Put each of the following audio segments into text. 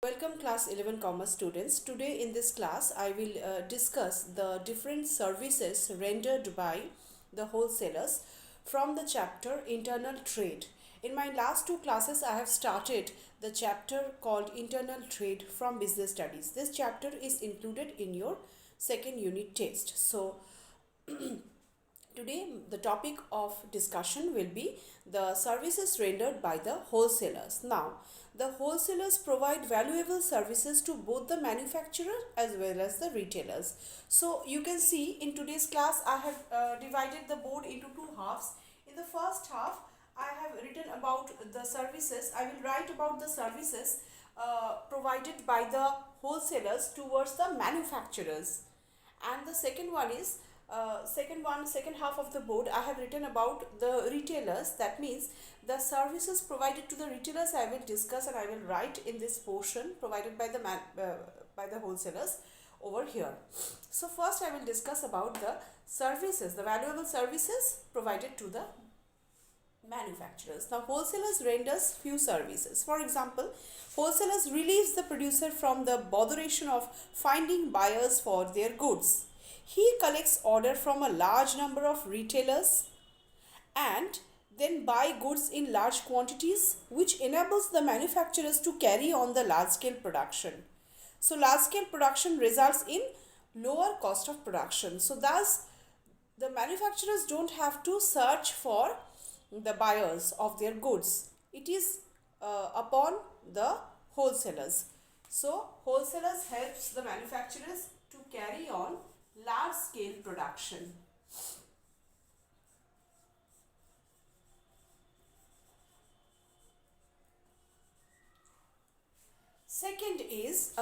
Welcome class 11 commerce students. Today in this class I will discuss the different services rendered by the wholesalers from the chapter internal trade. In my last two classes I have started the chapter called internal trade from business studies. This chapter is included in your second unit test. So today, the topic of discussion will be the services rendered by the wholesalers. Now, the wholesalers provide valuable services to both the manufacturer as well as the retailers. So, you can see in today's class, I have divided the board into two halves. In the first half, I have written about the services. I will write about the services provided by the wholesalers towards the manufacturers, and the second one is second half of the board I have written about the retailers. That means the services provided to the retailers I will discuss and I will write in this portion provided by the wholesalers over here. So first I will discuss about the services, the valuable services provided to the manufacturers. Now wholesalers renders few services. For example, wholesalers relieves the producer from the botheration of finding buyers for their goods. He collects order from a large number of retailers and then buy goods in large quantities, which enables the manufacturers to carry on the large scale production. So large scale production results in lower cost of production. So thus the manufacturers don't have to search for the buyers of their goods. It is upon the wholesalers. So wholesalers helps the manufacturers to carry on large scale production. Second is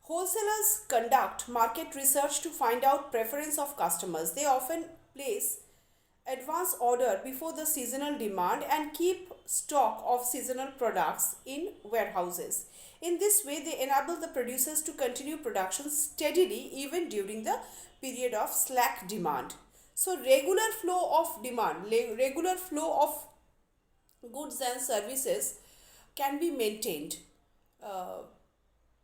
wholesalers conduct market research to find out preference of customers. They often place advance order before the seasonal demand and keep stock of seasonal products in warehouses. In this way, they enable the producers to continue production steadily even during the period of slack demand. So, regular flow of demand, regular flow of goods and services can be maintained uh,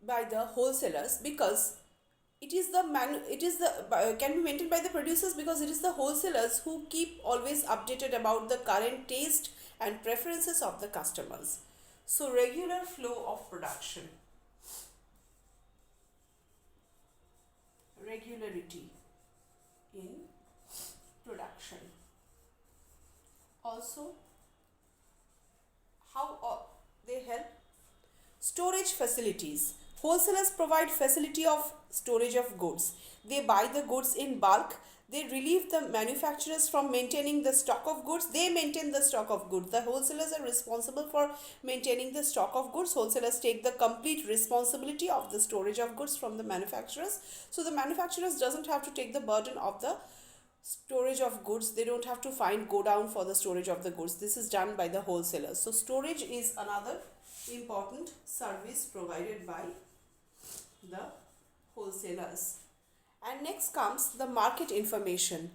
by the wholesalers because it is the can be maintained by the producers because it is the wholesalers who keep always updated about the current taste and preferences of the customers. So regular flow of production, regularity in production. Also, how they help storage facilities. Wholesalers provide facility of storage of goods. They buy the goods in bulk. They relieve the manufacturers from maintaining the stock of goods. They maintain the stock of goods. The wholesalers are responsible for maintaining the stock of goods. Wholesalers take the complete responsibility of the storage of goods from the manufacturers. So the manufacturers doesn't have to take the burden of the storage of goods. They don't have to find go down for the storage of the goods. This is done by the wholesalers. So storage is another important service provided by the wholesalers. And next comes the market information.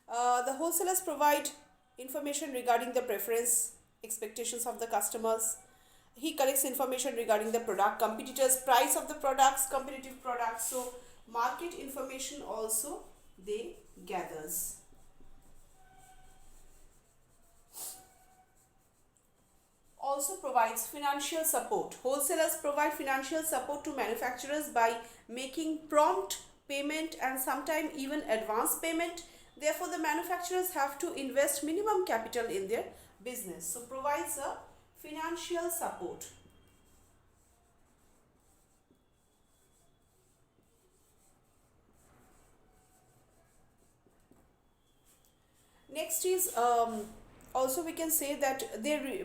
The wholesalers provide information regarding the preference, expectations of the customers. He collects information regarding the product, competitors, price of the products, competitive products. So market information also they gathers. Also provides financial support. Wholesalers provide financial support to manufacturers by making prompt payment and sometimes even advance payment. Therefore, the manufacturers have to invest minimum capital in their business. So, provides a financial support. Next is also we can say that they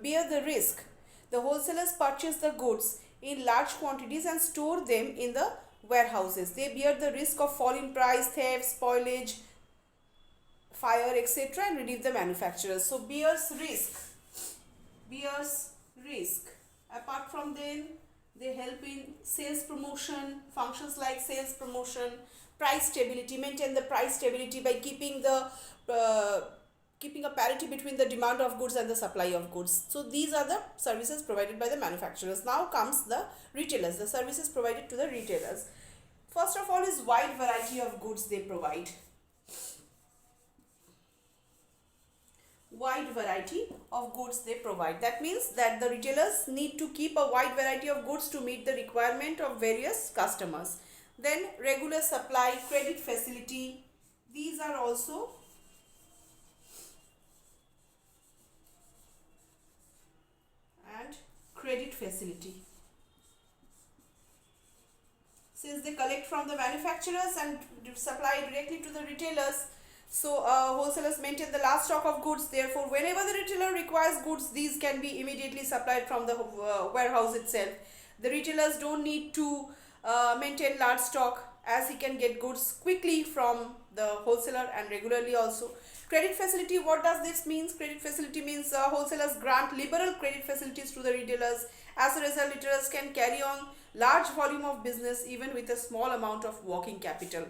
bear the risk. The wholesalers purchase the goods in large quantities and store them in the warehouses. They bear the risk of fall in price, theft, spoilage, fire, etc., and relieve the manufacturers. So bears risk. Apart from them, they help in sales promotion, functions like sales promotion, price stability, maintain the price stability by keeping the keeping a parity between the demand of goods and the supply of goods. So these are the services provided by the manufacturers. Now comes the retailers, the services provided to the retailers. First of all is wide variety of goods they provide. Wide variety of goods they provide. That means that the retailers need to keep a wide variety of goods to meet the requirement of various customers. Then regular supply, credit facility, these are also and credit facility. Since they collect from the manufacturers and supply directly to the retailers, so wholesalers maintain the last stock of goods. Therefore, whenever the retailer requires goods, these can be immediately supplied from the warehouse itself. The retailers don't need to maintain large stock, as he can get goods quickly from the wholesaler and regularly also. Credit facility, what does this mean? Credit facility means wholesalers grant liberal credit facilities to the retailers. As a result, retailers can carry on large volume of business even with a small amount of working capital.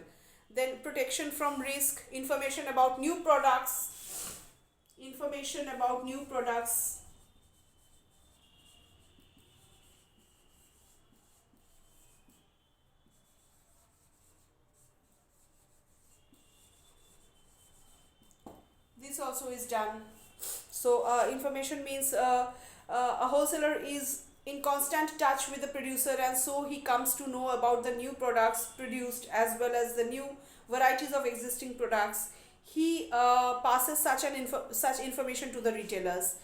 Then protection from risk, information about new products, information about new products. This also is done. So information means a wholesaler is in constant touch with the producer, and so he comes to know about the new products produced as well as the new varieties of existing products. He passes such information to the retailers.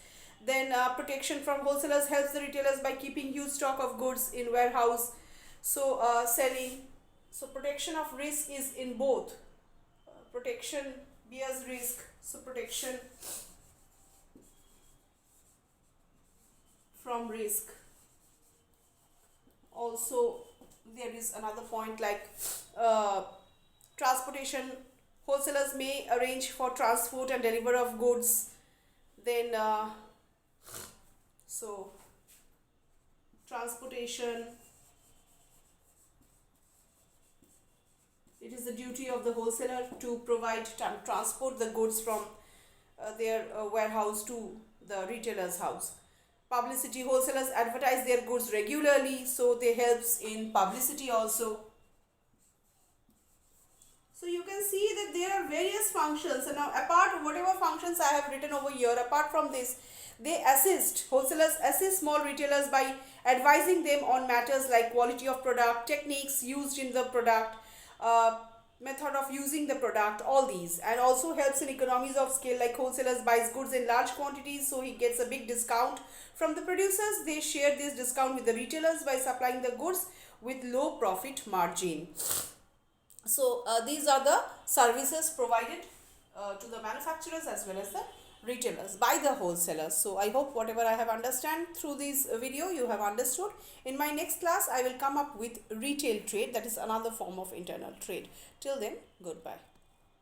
Then protection from wholesalers helps the retailers by keeping huge stock of goods in warehouse. So selling. So protection of risk is in both. Protection bears risk. So protection from risk. Also there is another point like transportation. Wholesalers may arrange for transport and delivery of goods. Then so transportation, it is the duty of the wholesaler to provide transport the goods from their warehouse to the retailer's house. Publicity, wholesalers advertise their goods regularly, so they helps in publicity also. So you can see that there are various functions, and now apart whatever functions I have written over here, apart from this, wholesalers assist small retailers by advising them on matters like quality of product, techniques used in the product, method of using the product, all these, and also helps in economies of scale, like wholesalers buys goods in large quantities, so he gets a big discount from the producers. They share this discount with the retailers by supplying the goods with low profit margin. So these are the services provided to the manufacturers as well as the retailers by the wholesalers. So I hope whatever I have understand through this video you have understood. In my next class I will come up with retail trade, that is another form of internal trade. Till then, goodbye.